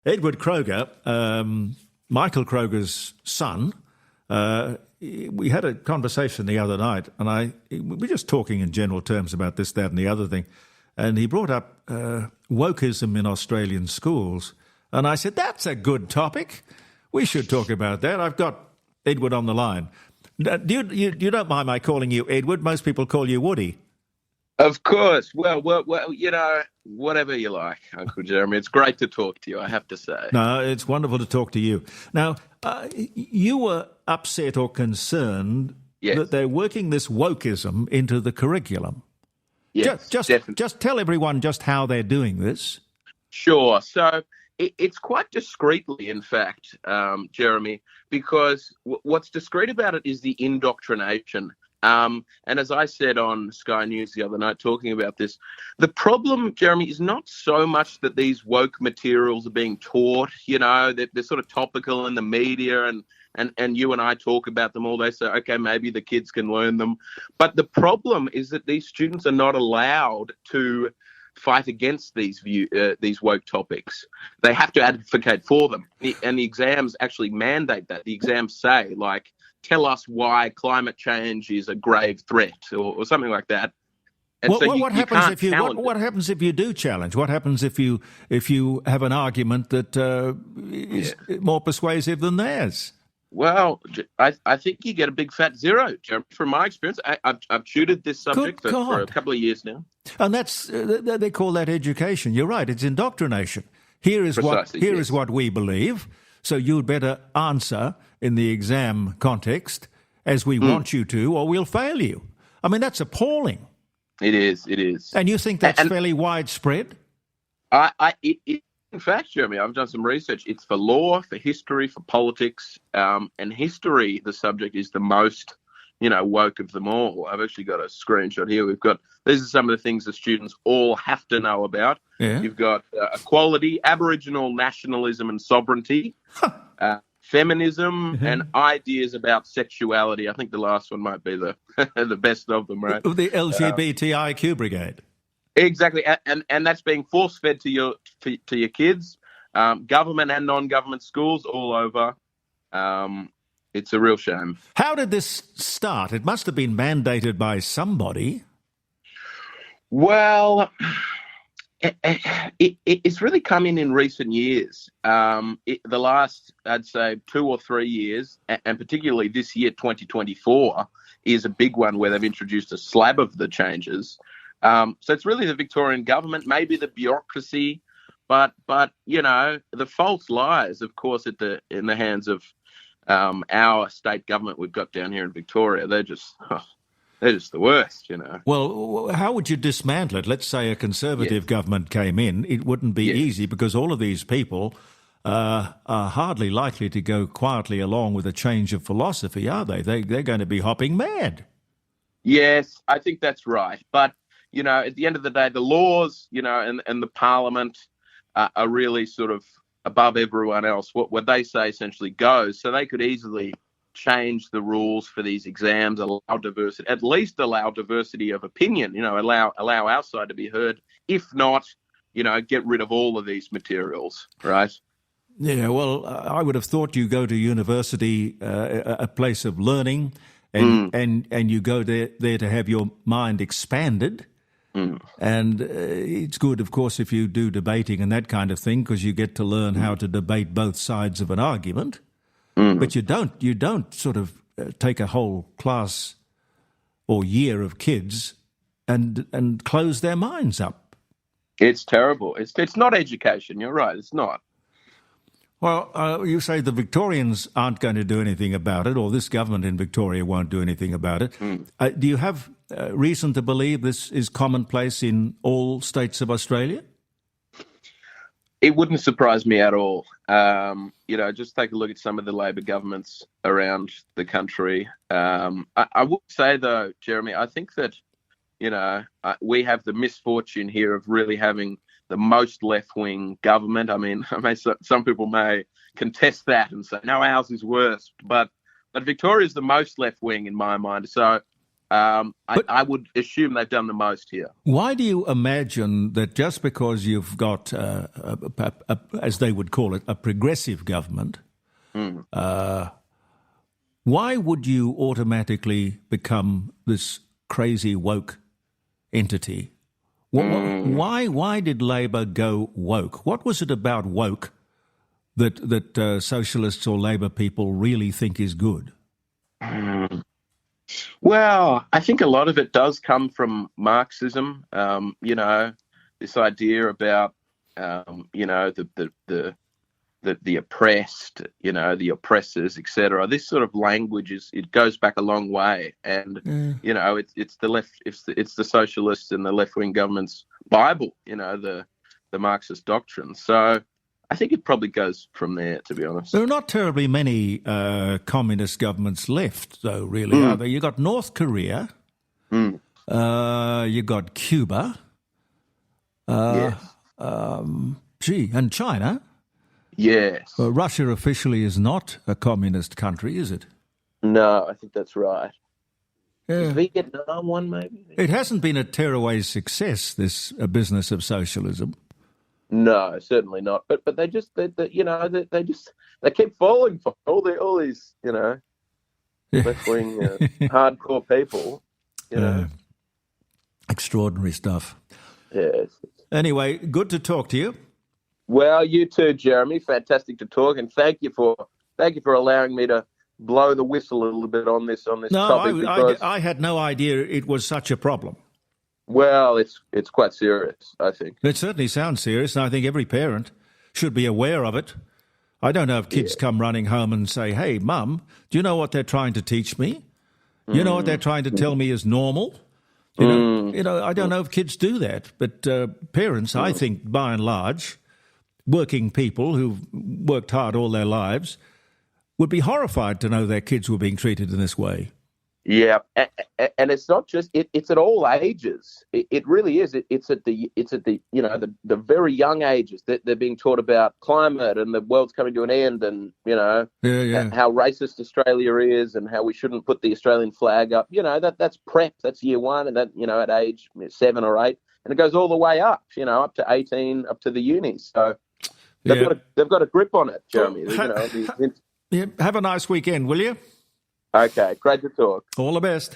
Edward Kroger, Michael Kroger's son, we had a conversation the other night, and we were just talking in general terms about this, that, and the other thing, and he brought up wokeism in Australian schools, and I said, that's a good topic. We should talk about that. I've got Edward on the line. You don't mind my calling you Edward? Most people call you Woody. Of course. Well, whatever you like, Uncle Jeremy. It's great to talk to you, I have to say. No, it's wonderful to talk to you. Now, you were upset or concerned that they're working this wokeism into the curriculum. Yes, definitely. Just tell everyone just how they're doing this. Sure. So it's quite discreetly, in fact, Jeremy, because what's discreet about it is the indoctrination. And as I said on Sky News the other night talking about this, the problem, Jeremy, is not so much that these woke materials are being taught, they're sort of topical in the media and you and I talk about them all day, so, okay, maybe the kids can learn them. But the problem is that these students are not allowed to fight against these woke topics. They have to advocate for them. And the exams actually mandate that. The exams say, tell us why climate change is a grave threat or something like that. And what happens if you do challenge? What happens if you have an argument that is more persuasive than theirs? Well, I think you get a big fat zero, Jeremy. From my experience, I've tutored this subject for a couple of years now. And they call that education. You're right, it's indoctrination. Here is what we believe, so you'd better answer in the exam context as we want you to, or we'll fail you. I mean, that's appalling. It is. And you think that's fairly widespread? In fact, Jeremy, I've done some research. It's for law, for history, for politics, and history, the subject is the most, woke of them all. I've actually got a screenshot here. These are some of the things the students all have to know about. Yeah. You've got equality, Aboriginal nationalism and sovereignty, feminism, and ideas about sexuality. I think the last one might be the best of them, right? The LGBTIQ brigade. Exactly, and that's being force-fed to your kids, government and non-government schools all over. It's a real shame. How did this start? It must have been mandated by somebody. Well, it's really come in recent years. The last, I'd say, 2 or 3 years, and particularly this year, 2024, is a big one where they've introduced a slab of the changes. So it's really the Victorian government, maybe the bureaucracy, but the fault lies, of course, in the hands of our state government we've got down here in Victoria. They're just the worst, Well, how would you dismantle it? Let's say a Conservative government came in. It wouldn't be easy because all of these people are hardly likely to go quietly along with a change of philosophy, are they? They're going to be hopping mad. Yes, I think that's right. But at the end of the day, the laws, and the parliament are really sort of above everyone else. What they say essentially goes. So they could easily change the rules for these exams, allow diversity, at least allow diversity of opinion, allow our side to be heard. If not, get rid of all of these materials, right? Yeah, well, I would have thought you go to university, a place of learning, and you go there to have your mind expanded. And it's good, of course, if you do debating and that kind of thing, because you get to learn how to debate both sides of an argument. But you don't sort of take a whole class or year of kids and close their minds up. It's terrible. It's not education. You're right. It's not. Well, you say the Victorians aren't going to do anything about it, or this government in Victoria won't do anything about it. Do you have reason to believe this is commonplace in all states of Australia? It wouldn't surprise me at all. Just take a look at some of the Labor governments around the country. I would say, though, Jeremy, I think that, we have the misfortune here of really having the most left-wing government. I mean, some people may contest that and say, no, ours is worse. But Victoria is the most left-wing in my mind. So I would assume they've done the most here. Why do you imagine that just because you've got, as they would call it, a progressive government, why would you automatically become this crazy woke entity? Why did Labor go woke? What was it about woke that socialists or Labor people really think is good? Well, I think a lot of it does come from Marxism. This idea about the oppressed, the oppressors, etc. This sort of language it goes back a long way, and it's the left, it's the socialists and the left wing government's Bible, the Marxist doctrine. So I think it probably goes from there, to be honest. There are not terribly many communist governments left, though, really, are there? You got North Korea, you got Cuba, Yes. And China. Yes. Russia officially is not a communist country, is it? No, I think that's right. Is Vietnam one, maybe? It hasn't been a tearaway success, this business of socialism. No, certainly not. But they just they keep falling for all these left wing hardcore people. Extraordinary stuff. Yes. Anyway, good to talk to you. Well, you too, Jeremy. Fantastic to talk, and thank you for allowing me to blow the whistle a little bit on this topic. I had no idea it was such a problem. Well, it's quite serious, I think. It certainly sounds serious, and I think every parent should be aware of it. I don't know if kids come running home and say, "Hey, Mum, do you know what they're trying to teach me? You know what they're trying to tell me is normal?" I don't know if kids do that, but parents, I think, by and large, working people who've worked hard all their lives, would be horrified to know their kids were being treated in this way. Yeah, and it's not just it's at all ages. It really is. It's at the the very young ages that they're being taught about climate and the world's coming to an end, and how racist Australia is, and how we shouldn't put the Australian flag up. That's prep. That's year one, and that at age 7 or 8, and it goes all the way up. Up to 18, up to the unis. So they've got a grip on it, Jeremy. Have a nice weekend, will you? Okay, great to talk. All the best.